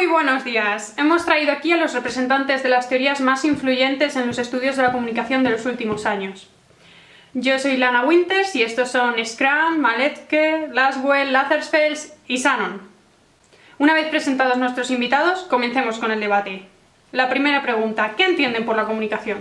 Muy buenos días. Hemos traído aquí a los representantes de las teorías más influyentes en los estudios de la comunicación de los últimos años. Yo soy Lana Winters y estos son Schramm, Malecke, Lasswell, Lazarsfeld y Shannon. Una vez presentados nuestros invitados, comencemos con el debate. La primera pregunta, ¿qué entienden por la comunicación?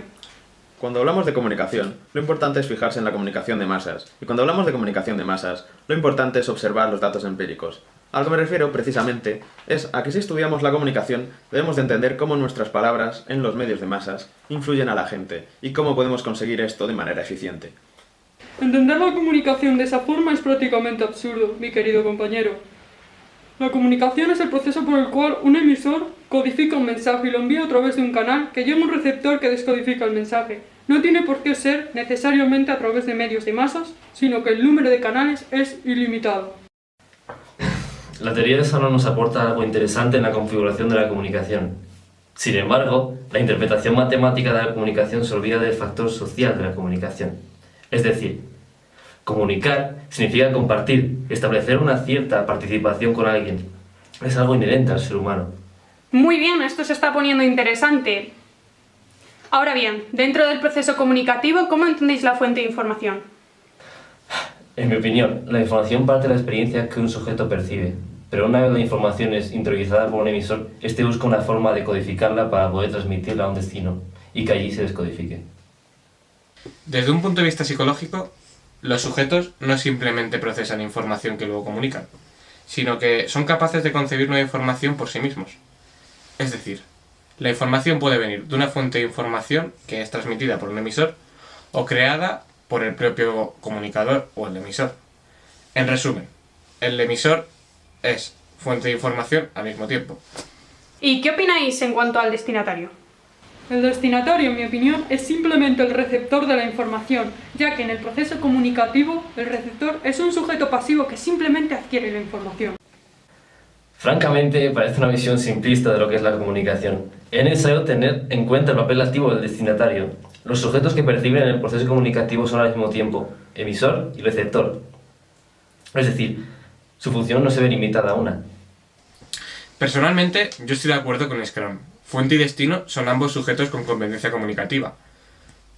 Cuando hablamos de comunicación, lo importante es fijarse en la comunicación de masas. Y cuando hablamos de comunicación de masas, lo importante es observar los datos empíricos. A lo que me refiero, precisamente, es a que si estudiamos la comunicación, debemos de entender cómo nuestras palabras, en los medios de masas, influyen a la gente, y cómo podemos conseguir esto de manera eficiente. Entender la comunicación de esa forma es prácticamente absurdo, mi querido compañero. La comunicación es el proceso por el cual un emisor codifica un mensaje y lo envía a través de un canal que llega a un receptor que descodifica el mensaje. No tiene por qué ser necesariamente a través de medios de masas, sino que el número de canales es ilimitado. La teoría de Shannon nos aporta algo interesante en la configuración de la comunicación. Sin embargo, la interpretación matemática de la comunicación se olvida del factor social de la comunicación. Es decir, comunicar significa compartir, establecer una cierta participación con alguien. Es algo inherente al ser humano. Muy bien, esto se está poniendo interesante. Ahora bien, dentro del proceso comunicativo, ¿cómo entendéis la fuente de información? En mi opinión, la información parte de la experiencia que un sujeto percibe, pero una vez la información es interiorizada por un emisor, este busca una forma de codificarla para poder transmitirla a un destino y que allí se descodifique. Desde un punto de vista psicológico, los sujetos no simplemente procesan información que luego comunican, sino que son capaces de concebir nueva información por sí mismos. Es decir, la información puede venir de una fuente de información que es transmitida por un emisor o creada por el propio comunicador o el emisor. En resumen, el emisor es fuente de información al mismo tiempo. ¿Y qué opináis en cuanto al destinatario? El destinatario, en mi opinión, es simplemente el receptor de la información, ya que en el proceso comunicativo, el receptor es un sujeto pasivo que simplemente adquiere la información. Francamente, parece una visión simplista de lo que es la comunicación. Es necesario tener en cuenta el papel activo del destinatario. Los sujetos que perciben el proceso comunicativo son al mismo tiempo emisor y receptor. Es decir, su función no se ve limitada a una. Personalmente, yo estoy de acuerdo con Schramm. Fuente y destino son ambos sujetos con competencia comunicativa,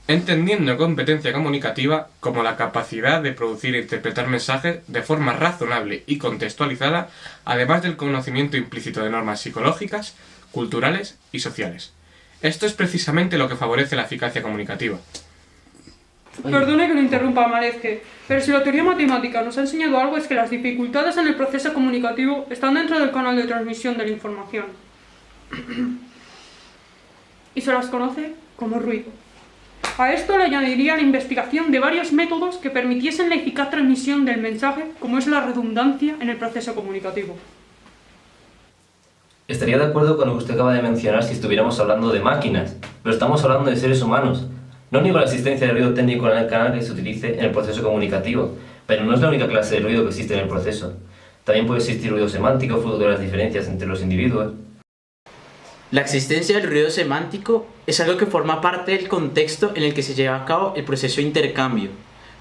entendiendo competencia comunicativa como la capacidad de producir e interpretar mensajes de forma razonable y contextualizada, además del conocimiento implícito de normas psicológicas, culturales y sociales. Esto es precisamente lo que favorece la eficacia comunicativa. Perdone que lo interrumpa, Malecke, pero si la teoría matemática nos ha enseñado algo es que las dificultades en el proceso comunicativo están dentro del canal de transmisión de la información. Y se las conoce como ruido. A esto le añadiría la investigación de varios métodos que permitiesen la eficaz transmisión del mensaje, como es la redundancia en el proceso comunicativo. Estaría de acuerdo con lo que usted acaba de mencionar si estuviéramos hablando de máquinas, pero estamos hablando de seres humanos. No niego la existencia de ruido técnico en el canal que se utilice en el proceso comunicativo, pero no es la única clase de ruido que existe en el proceso. También puede existir ruido semántico, fruto de las diferencias entre los individuos. La existencia del ruido semántico es algo que forma parte del contexto en el que se lleva a cabo el proceso de intercambio.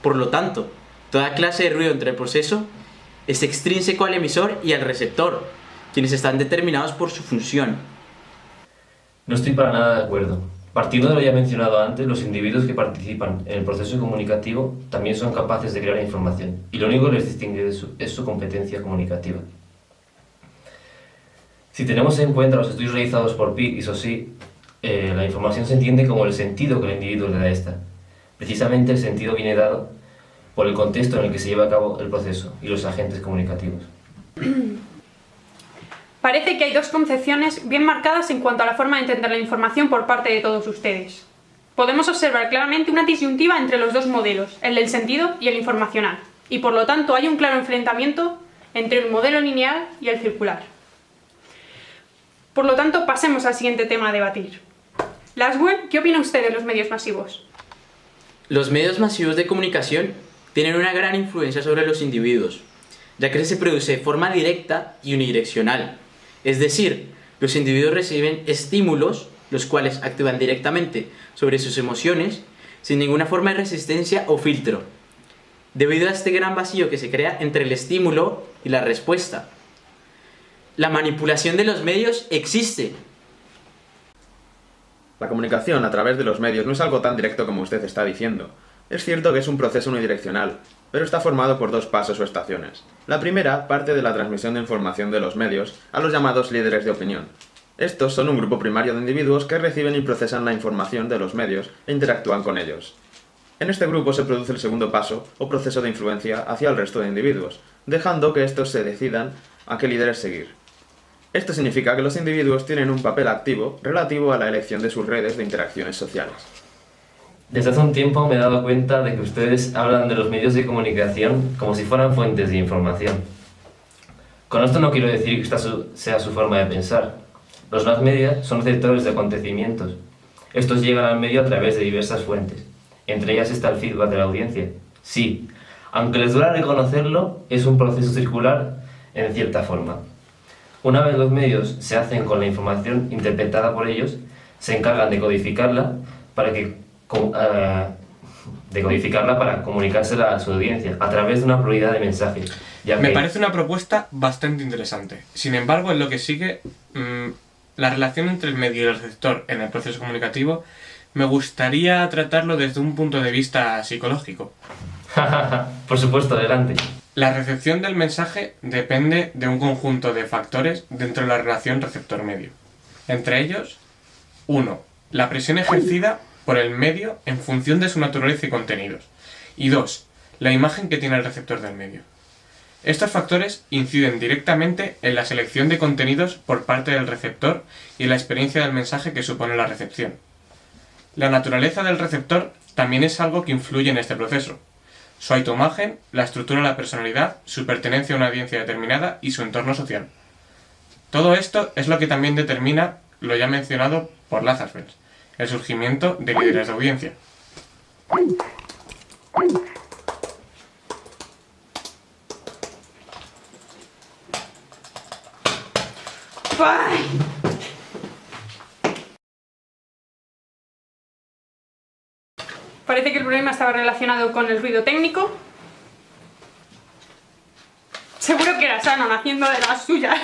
Por lo tanto, toda clase de ruido entre el proceso es extrínseco al emisor y al receptor, quienes están determinados por su función. No estoy para nada de acuerdo. Partiendo de lo ya mencionado antes, los individuos que participan en el proceso comunicativo también son capaces de crear información, y lo único que les distingue es su competencia comunicativa. Si tenemos en cuenta los estudios realizados por Pitt y Saussure, la información se entiende como el sentido que el individuo le da a esta. Precisamente el sentido viene dado por el contexto en el que se lleva a cabo el proceso y los agentes comunicativos. Parece que hay dos concepciones bien marcadas en cuanto a la forma de entender la información por parte de todos ustedes. Podemos observar claramente una disyuntiva entre los dos modelos, el del sentido y el informacional, y por lo tanto hay un claro enfrentamiento entre el modelo lineal y el circular. Por lo tanto, pasemos al siguiente tema a debatir. Lasswell, ¿qué opina usted de los medios masivos? Los medios masivos de comunicación tienen una gran influencia sobre los individuos, ya que se produce de forma directa y unidireccional. Es decir, los individuos reciben estímulos, los cuales actúan directamente sobre sus emociones, sin ninguna forma de resistencia o filtro, debido a este gran vacío que se crea entre el estímulo y la respuesta. La manipulación de los medios existe. La comunicación a través de los medios no es algo tan directo como usted está diciendo. Es cierto que es un proceso unidireccional, pero está formado por dos pasos o estaciones. La primera parte de la transmisión de información de los medios a los llamados líderes de opinión. Estos son un grupo primario de individuos que reciben y procesan la información de los medios e interactúan con ellos. En este grupo se produce el segundo paso o proceso de influencia hacia el resto de individuos, dejando que estos se decidan a qué líderes seguir. Esto significa que los individuos tienen un papel activo relativo a la elección de sus redes de interacciones sociales. Desde hace un tiempo me he dado cuenta de que ustedes hablan de los medios de comunicación como si fueran fuentes de información. Con esto no quiero decir que esta sea su forma de pensar. Los mass media son receptores de acontecimientos. Estos llegan al medio a través de diversas fuentes. Entre ellas está el feedback de la audiencia. Sí, aunque les duela reconocerlo, es un proceso circular en cierta forma. Una vez los medios se hacen con la información interpretada por ellos, se encargan de codificarla para comunicársela a su audiencia a través de una pluralidad de mensajes. Me parece una propuesta bastante interesante. Sin embargo, en lo que sigue, la relación entre el medio y el receptor en el proceso comunicativo, me gustaría tratarlo desde un punto de vista psicológico. Por supuesto, adelante. La recepción del mensaje depende de un conjunto de factores dentro de la relación receptor-medio. Entre ellos, 1. La presión ejercida por el medio en función de su naturaleza y contenidos. Y 2. La imagen que tiene el receptor del medio. Estos factores inciden directamente en la selección de contenidos por parte del receptor y en la experiencia del mensaje que supone la recepción. La naturaleza del receptor también es algo que influye en este proceso. Su autoimagen, la estructura de la personalidad, su pertenencia a una audiencia determinada y su entorno social. Todo esto es lo que también determina lo ya mencionado por Lazarsfeld, el surgimiento de líderes de audiencia. Parece que el problema estaba relacionado con el ruido técnico. Seguro que era Shannon haciendo de las suyas.